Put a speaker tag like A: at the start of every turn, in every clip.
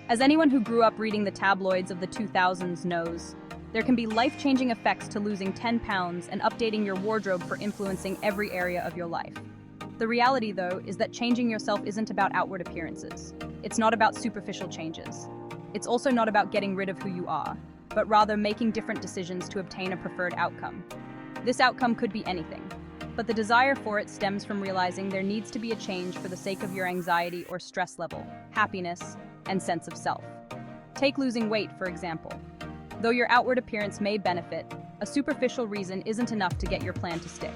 A: As anyone who grew up reading the tabloids of the 2000s knows, there can be life-changing effects to losing 10 pounds and updating your wardrobe for influencing every area of your life. The reality, though, is that changing yourself isn't about outward appearances. It's not about superficial changes. It's also not about getting rid of who you are, but rather making different decisions to obtain a preferred outcome. This outcome could be anything, but the desire for it stems from realizing there needs to be a change for the sake of your anxiety or stress level, happiness, and sense of self. Take losing weight, for example. Though your outward appearance may benefit, a superficial reason isn't enough to get your plan to stick.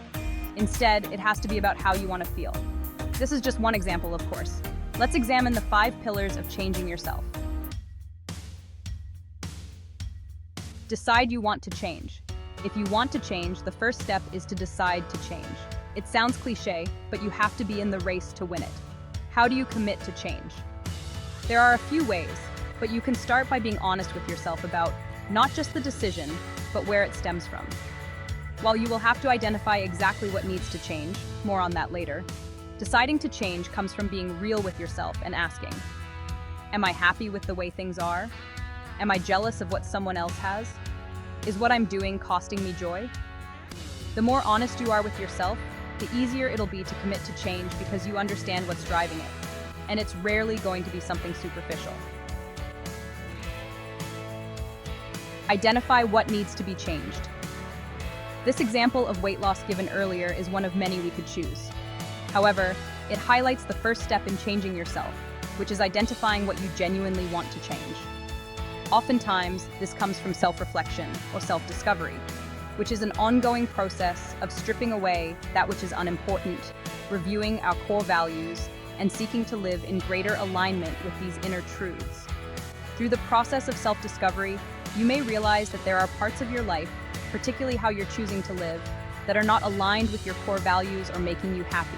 A: Instead, it has to be about how you want to feel. This is just one example, of course. Let's examine the 5 pillars of changing yourself. Decide you want to change. If you want to change, the first step is to decide to change. It sounds cliche, but you have to be in the race to win it. How do you commit to change? There are a few ways, but you can start by being honest with yourself about not just the decision, but where it stems from. While you will have to identify exactly what needs to change, more on that later, deciding to change comes from being real with yourself and asking, am I happy with the way things are? Am I jealous of what someone else has? Is what I'm doing costing me joy? The more honest you are with yourself, the easier it'll be to commit to change because you understand what's driving it. And it's rarely going to be something superficial. Identify what needs to be changed. This example of weight loss given earlier is one of many we could choose. However, it highlights the first step in changing yourself, which is identifying what you genuinely want to change. Oftentimes, this comes from self-reflection or self-discovery, which is an ongoing process of stripping away that which is unimportant, reviewing our core values, and seeking to live in greater alignment with these inner truths. Through the process of self-discovery, you may realize that there are parts of your life, particularly how you're choosing to live, that are not aligned with your core values or making you happy.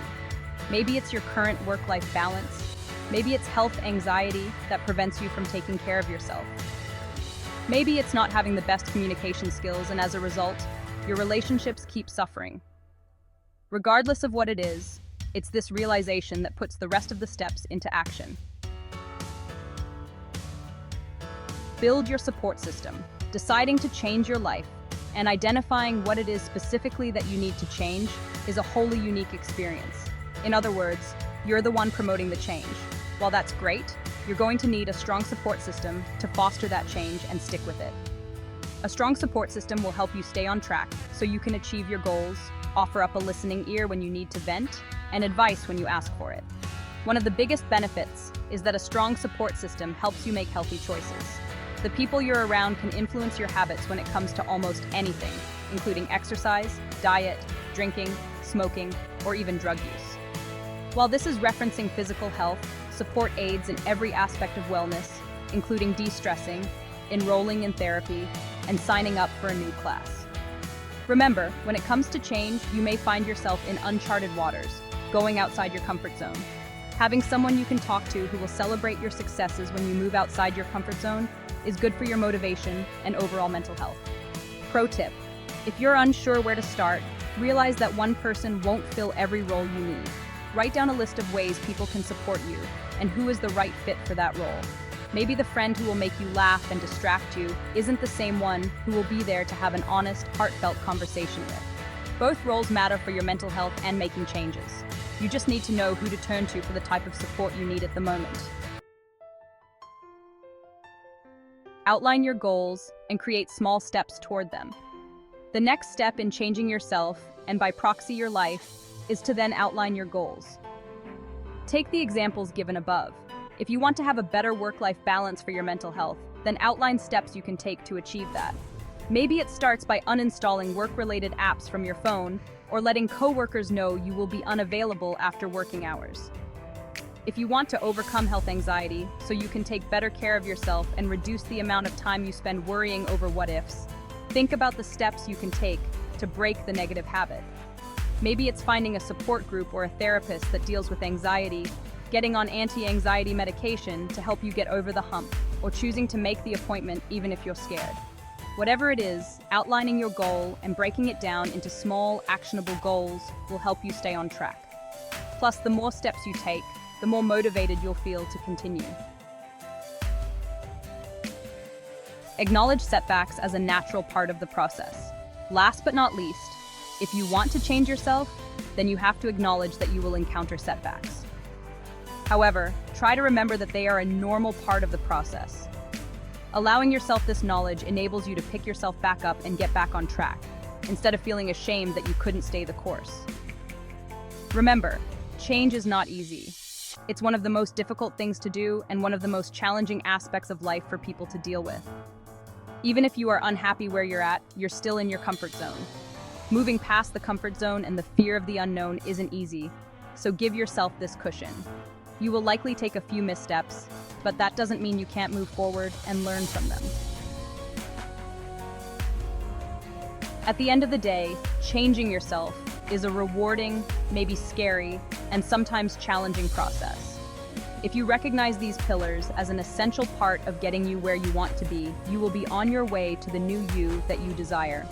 A: Maybe it's your current work-life balance. Maybe it's health anxiety that prevents you from taking care of yourself. Maybe it's not having the best communication skills, and as a result, your relationships keep suffering. Regardless of what it is, it's this realization that puts the rest of the steps into action. Build your support system. Deciding to change your life and identifying what it is specifically that you need to change is a wholly unique experience. In other words, you're the one promoting the change. While that's great, you're going to need a strong support system to foster that change and stick with it. A strong support system will help you stay on track so you can achieve your goals, offer up a listening ear when you need to vent, and advice when you ask for it. One of the biggest benefits is that a strong support system helps you make healthy choices. The people you're around can influence your habits when it comes to almost anything, including exercise, diet, drinking, smoking, or even drug use. While this is referencing physical health, support aids in every aspect of wellness, including de-stressing, enrolling in therapy, and signing up for a new class. Remember, when it comes to change, you may find yourself in uncharted waters, going outside your comfort zone. Having someone you can talk to who will celebrate your successes when you move outside your comfort zone is good for your motivation and overall mental health. Pro tip: if you're unsure where to start, realize that one person won't fill every role you need. Write down a list of ways people can support you and who is the right fit for that role. Maybe the friend who will make you laugh and distract you isn't the same one who will be there to have an honest, heartfelt conversation with. Both roles matter for your mental health and making changes. You just need to know who to turn to for the type of support you need at the moment. Outline your goals and create small steps toward them. The next step in changing yourself, and by proxy your life, is to then outline your goals. Take the examples given above. If you want to have a better work-life balance for your mental health, then outline steps you can take to achieve that. Maybe it starts by uninstalling work-related apps from your phone or letting coworkers know you will be unavailable after working hours. If you want to overcome health anxiety so you can take better care of yourself and reduce the amount of time you spend worrying over what-ifs, think about the steps you can take to break the negative habit. Maybe it's finding a support group or a therapist that deals with anxiety, getting on anti-anxiety medication to help you get over the hump, or choosing to make the appointment even if you're scared. Whatever it is, outlining your goal and breaking it down into small, actionable goals will help you stay on track. Plus, the more steps you take, the more motivated you'll feel to continue. Acknowledge setbacks as a natural part of the process. Last but not least, if you want to change yourself, then you have to acknowledge that you will encounter setbacks. However, try to remember that they are a normal part of the process. Allowing yourself this knowledge enables you to pick yourself back up and get back on track, instead of feeling ashamed that you couldn't stay the course. Remember, change is not easy. It's one of the most difficult things to do and one of the most challenging aspects of life for people to deal with. Even if you are unhappy where you're at, you're still in your comfort zone. Moving past the comfort zone and the fear of the unknown isn't easy, so give yourself this cushion. You will likely take a few missteps, but that doesn't mean you can't move forward and learn from them. At the end of the day, changing yourself is a rewarding, maybe scary, and sometimes challenging process. If you recognize these pillars as an essential part of getting you where you want to be, you will be on your way to the new you that you desire.